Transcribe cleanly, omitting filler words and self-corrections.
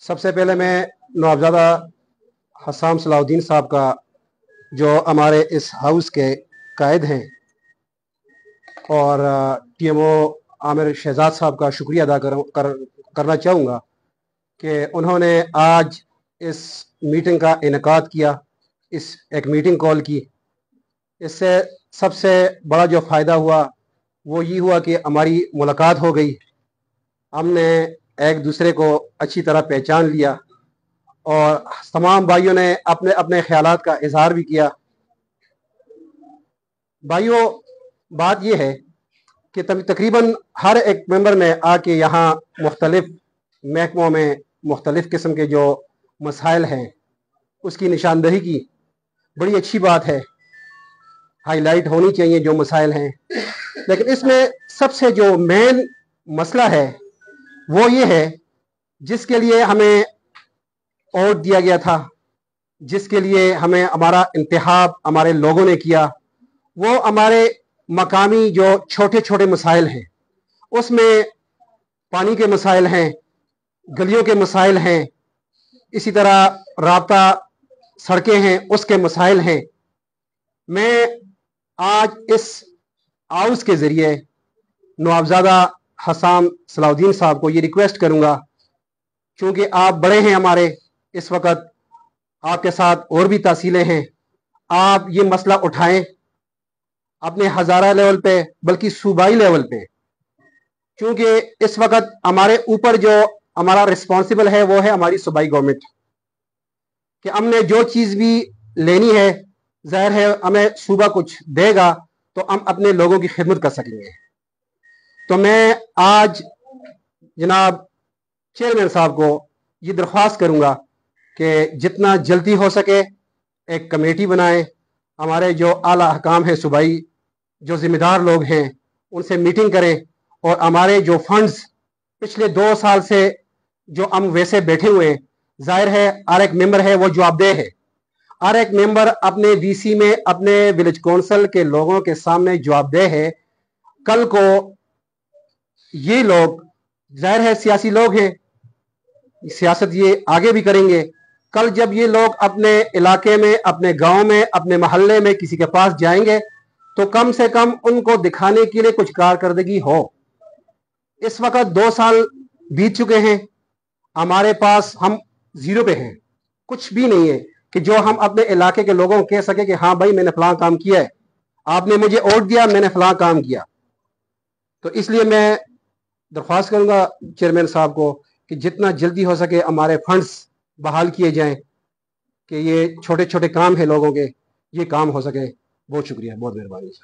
सबसे पहले मैं नवाबजादा हसाम सलाउद्दीन साहब का, जो हमारे इस हाउस के कायद हैं, और टीएमओ आमिर शहजाद साहब का शुक्रिया अदा करना चाहूँगा कि उन्होंने आज इस मीटिंग का इनेकाद किया, इस एक मीटिंग कॉल की। इससे सबसे बड़ा जो फ़ायदा हुआ वो ये हुआ कि हमारी मुलाकात हो गई, हमने एक दूसरे को अच्छी तरह पहचान लिया और तमाम भाइयों ने अपने अपने ख्यालात का इजहार भी किया। भाइयों, बात यह है कि तकरीबन हर एक मेंबर ने आके यहाँ मुख्तलिफ महकमों में मुख्तलिफ किस्म के जो मसाइल हैं उसकी निशानदही की। बड़ी अच्छी बात है, हाईलाइट होनी चाहिए जो मसाइल हैं, लेकिन इसमें सबसे जो मेन मसला है वो ये है जिसके लिए हमें वोट दिया गया था, जिसके लिए हमें हमारा इंतखाब हमारे लोगों ने किया, वो हमारे मकामी जो छोटे छोटे मसाइल हैं, उसमें पानी के मसाइल हैं, गलियों के मसाइल हैं, इसी तरह राब्ता सड़कें हैं, उसके मसाइल हैं। मैं आज इस हाउस के ज़रिए नवाबजादा हसाम सलाउद्दीन साहब को ये रिक्वेस्ट करूँगा, क्योंकि आप बड़े हैं हमारे, इस वक्त आपके साथ और भी तहसीलें हैं, आप ये मसला उठाएं अपने हज़ारा लेवल पे, बल्कि सूबाई लेवल पे, क्योंकि इस वक्त हमारे ऊपर जो हमारा रिस्पॉन्सिबल है वो है हमारी सूबाई गवर्नमेंट, कि हमने जो चीज़ भी लेनी है, जाहिर है हमें सूबा कुछ देगा तो हम अपने लोगों की खिदमत कर सकेंगे। तो मैं आज जनाब चेयरमैन साहब को ये दरख्वास्त करूँगा कि जितना जल्दी हो सके एक कमेटी बनाएं, हमारे जो आला हकाम हैं सूबाई, जो ज़िम्मेदार लोग हैं, उनसे मीटिंग करें और हमारे जो फंड्स पिछले 2 साल से जो हम वैसे बैठे हुए हैं, जाहिर है हर एक मेंबर है वो जवाबदेह है, हर एक मेंबर अपने वीसी में अपने विलेज काउंसिल के लोगों के सामने जवाबदेह है। कल को ये लोग, जाहिर है सियासी लोग हैं, सियासत ये आगे भी करेंगे, कल जब ये लोग अपने इलाके में, अपने गांव में, अपने मोहल्ले में किसी के पास जाएंगे तो कम से कम उनको दिखाने के लिए कुछ कारकर्दगी हो। इस वक्त 2 साल बीत चुके हैं, हमारे पास हम जीरो पे हैं, कुछ भी नहीं है कि जो हम अपने इलाके के लोगों को कह सके कि हाँ भाई मैंने फलां काम किया है, आपने मुझे वोट दिया, मैंने फलां काम किया। तो इसलिए मैं दरख्वास्त करूंगा चेयरमैन साहब को कि जितना जल्दी हो सके हमारे फंड्स बहाल किए जाएं, कि ये छोटे छोटे काम है लोगों के, ये काम हो सके। बहुत शुक्रिया, बहुत मेहरबानी।